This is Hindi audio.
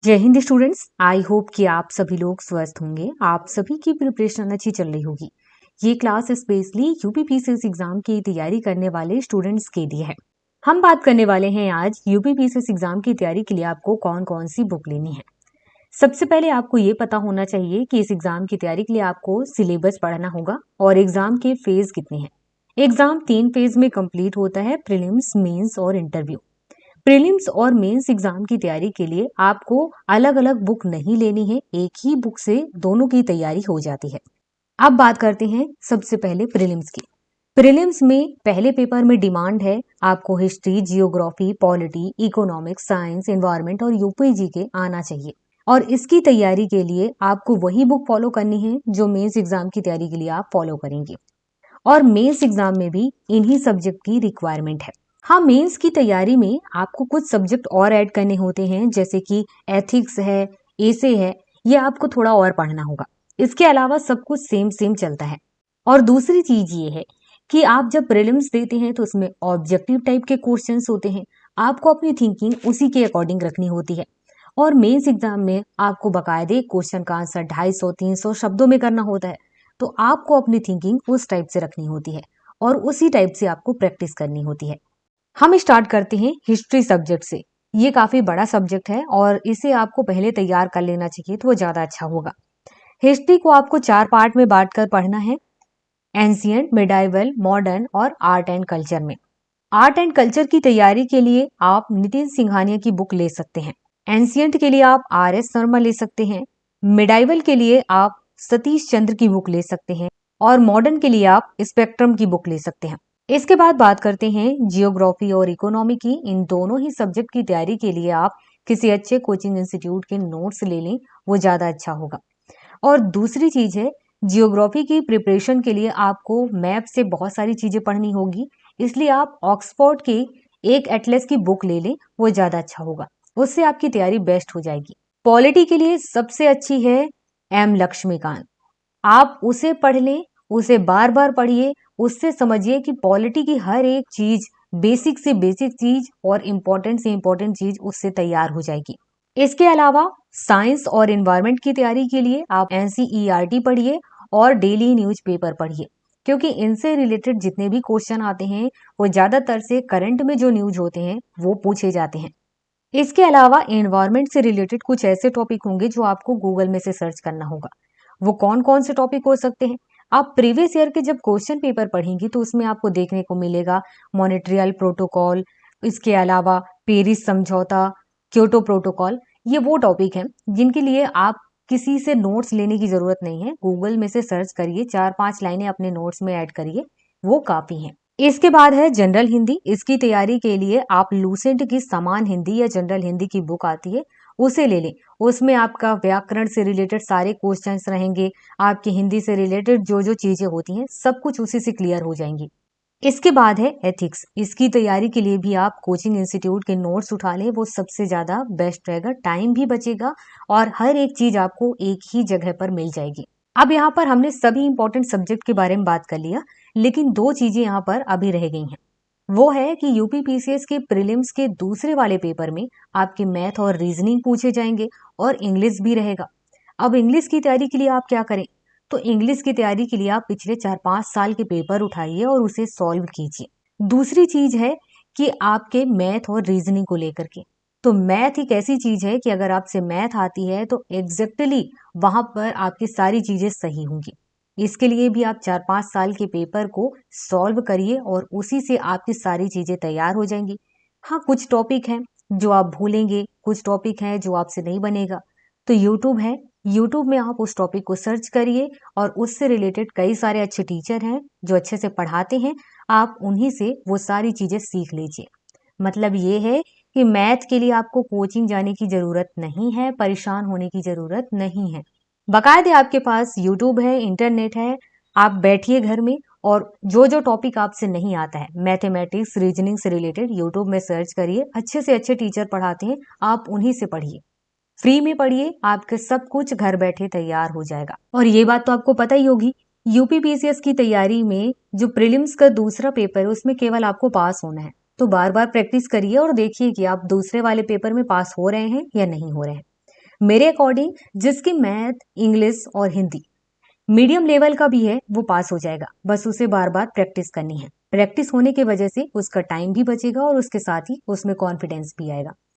जय हिंद स्टूडेंट्स। आई होप कि आप सभी लोग स्वस्थ होंगे। आप सभी की प्रिपरेशन अच्छी चल रही होगी। ये क्लास स्पेशली यूपीपीसीएस एग्जाम की तैयारी करने वाले स्टूडेंट्स के लिए है। हम बात करने वाले हैं आज यूपीपीसीएस एग्जाम की तैयारी के लिए आपको कौन कौन सी बुक लेनी है। सबसे पहले आपको ये पता होना चाहिए कि इस एग्जाम की तैयारी के लिए आपको सिलेबस पढ़ना होगा और एग्जाम के फेज कितने हैं। एग्जाम 3 फेज में कंप्लीट होता है, प्रीलिम्स, मेंस और इंटरव्यू। प्रीलिम्स और मेंस एग्जाम की तैयारी के लिए आपको अलग अलग बुक नहीं लेनी है, एक ही बुक से दोनों की तैयारी हो जाती है। अब बात करते हैं सबसे पहले प्रीलिम्स की। प्रीलिम्स में पहले पेपर में डिमांड है आपको history, geography, polity, economics, science, environment और यूपीजी के आना चाहिए। और इसकी तैयारी के लिए आपको वही बुक फॉलो करनी है जो मेंस एग्जाम की तैयारी के लिए आप फॉलो करेंगे। और मेंस एग्जाम में भी इन्हीं सब्जेक्ट की रिक्वायरमेंट है। हाँ, मेंस की तैयारी में आपको कुछ सब्जेक्ट और ऐड करने होते हैं, जैसे कि एथिक्स है, एसे है, ये आपको थोड़ा और पढ़ना होगा। इसके अलावा सब कुछ सेम सेम चलता है। और दूसरी चीज ये है कि आप जब प्रीलिम्स देते हैं तो उसमें ऑब्जेक्टिव टाइप के क्वेश्चंस होते हैं, आपको अपनी थिंकिंग उसी के अकॉर्डिंग रखनी होती है। और मेंस एग्जाम में आपको बाकायदे क्वेश्चन का आंसर 250-300 शब्दों में करना होता है, तो आपको अपनी थिंकिंग उस टाइप से रखनी होती है और उसी टाइप से आपको प्रैक्टिस करनी होती है। हम स्टार्ट करते हैं हिस्ट्री सब्जेक्ट से। ये काफी बड़ा सब्जेक्ट है और इसे आपको पहले तैयार कर लेना चाहिए तो वो ज्यादा अच्छा होगा। हिस्ट्री को आपको 4 पार्ट में बांटकर पढ़ना है, एंशिएंट, मिडाइवल, मॉडर्न और आर्ट एंड कल्चर में। आर्ट एंड कल्चर की तैयारी के लिए आप नितिन सिंघानिया की बुक ले सकते हैं। एंशिएंट के लिए आप आर.एस. शर्मा ले सकते हैं। मिडाइवल के लिए आप सतीश चंद्र की बुक ले सकते हैं और मॉडर्न के लिए आप स्पेक्ट्रम की बुक ले सकते हैं। इसके बाद बात करते हैं जियोग्राफी और इकोनॉमी की। इन दोनों ही सब्जेक्ट की तैयारी के लिए आप किसी अच्छे कोचिंग इंस्टीट्यूट के नोट्स ले लें, वो ज्यादा अच्छा होगा। और दूसरी चीज है, जियोग्राफी की प्रिपरेशन के लिए आपको मैप से बहुत सारी चीजें पढ़नी होगी, इसलिए आप ऑक्सफोर्ड के एक एटलस की बुक ले लें, वो ज्यादा अच्छा होगा। उससे आपकी तैयारी बेस्ट हो जाएगी। पॉलिटी के लिए सबसे अच्छी है एम लक्ष्मीकांत। आप उसे पढ़ लें, उसे बार बार पढ़िए, उससे समझिए कि पॉलिटी की हर एक चीज, बेसिक से बेसिक चीज और इम्पोर्टेंट से इम्पोर्टेंट चीज उससे तैयार हो जाएगी। इसके अलावा साइंस और एनवायरनमेंट की तैयारी के लिए आप एनसीईआरटी पढ़िए और डेली न्यूज़पेपर पढ़िए, क्योंकि इनसे रिलेटेड जितने भी क्वेश्चन आते हैं वो ज्यादातर से करंट में जो न्यूज होते हैं वो पूछे जाते हैं। इसके अलावा एनवायरनमेंट से रिलेटेड कुछ ऐसे टॉपिक होंगे जो आपको गूगल में से सर्च करना होगा। वो कौन कौन से टॉपिक हो सकते हैं? आप प्रीवियस ईयर के जब क्वेश्चन पेपर पढ़ेंगी तो उसमें आपको देखने को मिलेगा मॉन्ट्रियल प्रोटोकॉल, इसके अलावा पेरिस समझौता, क्योटो प्रोटोकॉल। ये वो टॉपिक हैं जिनके लिए आप किसी से नोट्स लेने की जरूरत नहीं है। गूगल में से सर्च करिए, 4-5 लाइनें अपने नोट्स में ऐड करिए, वो काफी हैं। इसके बाद है जनरल हिंदी। इसकी तैयारी के लिए आप लूसेंट की समान हिंदी या जनरल हिंदी की बुक आती है, उसे ले लें। उसमें आपका व्याकरण से रिलेटेड सारे क्वेश्चंस रहेंगे, आपकी हिंदी से रिलेटेड जो जो चीजें होती हैं सब कुछ उसी से क्लियर हो जाएंगी। इसके बाद है एथिक्स। इसकी तैयारी के लिए भी आप कोचिंग इंस्टीट्यूट के नोट्स उठा लें, वो सबसे ज्यादा बेस्ट रहेगा, टाइम भी बचेगा और हर एक चीज आपको एक ही जगह पर मिल जाएगी। अब यहाँ पर हमने सभी इंपॉर्टेंट सब्जेक्ट के बारे में बात कर लिया, लेकिन 2 चीजें यहाँ पर अभी रह गई हैं। वो है कि यूपीपीसीएस के प्रीलिम्स के दूसरे वाले पेपर में आपके मैथ और रीजनिंग पूछे जाएंगे और इंग्लिश भी रहेगा। अब इंग्लिश की तैयारी के लिए आप क्या करें? तो इंग्लिश की तैयारी के लिए आप पिछले 4-5 साल के पेपर उठाइए और उसे सॉल्व कीजिए। दूसरी चीज है कि आपके मैथ और रीजनिंग को लेकर के, तो मैथ एक ऐसी चीज है कि अगर आपसे मैथ आती है तो एग्जैक्टली वहां पर आपकी सारी चीजें सही होंगी। इसके लिए भी आप 4-5 साल के पेपर को सॉल्व करिए और उसी से आपकी सारी चीजें तैयार हो जाएंगी। हाँ, कुछ टॉपिक हैं जो आप भूलेंगे, कुछ टॉपिक हैं जो आपसे नहीं बनेगा, तो यूट्यूब है, यूट्यूब में आप उस टॉपिक को सर्च करिए और उससे रिलेटेड कई सारे अच्छे टीचर हैं जो अच्छे से पढ़ाते हैं, आप उन्हीं से वो सारी चीजें सीख लीजिए। मतलब ये है कि मैथ के लिए आपको कोचिंग जाने की जरूरत नहीं है, परेशान होने की जरूरत नहीं है। बाकायदे आपके पास यूट्यूब है, इंटरनेट है, आप बैठिए घर में और जो जो टॉपिक आपसे नहीं आता है, मैथमेटिक्स, रीजनिंग से रिलेटेड, यूट्यूब में सर्च करिए, अच्छे से अच्छे टीचर पढ़ाते हैं, आप उन्हीं से पढ़िए, फ्री में पढ़िए, आपके सब कुछ घर बैठे तैयार हो जाएगा। और ये बात तो आपको पता ही होगी, यूपीपीसीएस की तैयारी में जो प्रीलिम्स का दूसरा पेपर है उसमें केवल आपको पास होना है, तो बार बार प्रैक्टिस करिए और देखिए कि आप दूसरे वाले पेपर में पास हो रहे हैं या नहीं हो रहे हैं। मेरे अकॉर्डिंग जिसकी मैथ, इंग्लिश और हिंदी मीडियम लेवल का भी है वो पास हो जाएगा, बस उसे बार बार प्रैक्टिस करनी है। प्रैक्टिस होने की वजह से उसका टाइम भी बचेगा और उसके साथ ही उसमें कॉन्फिडेंस भी आएगा।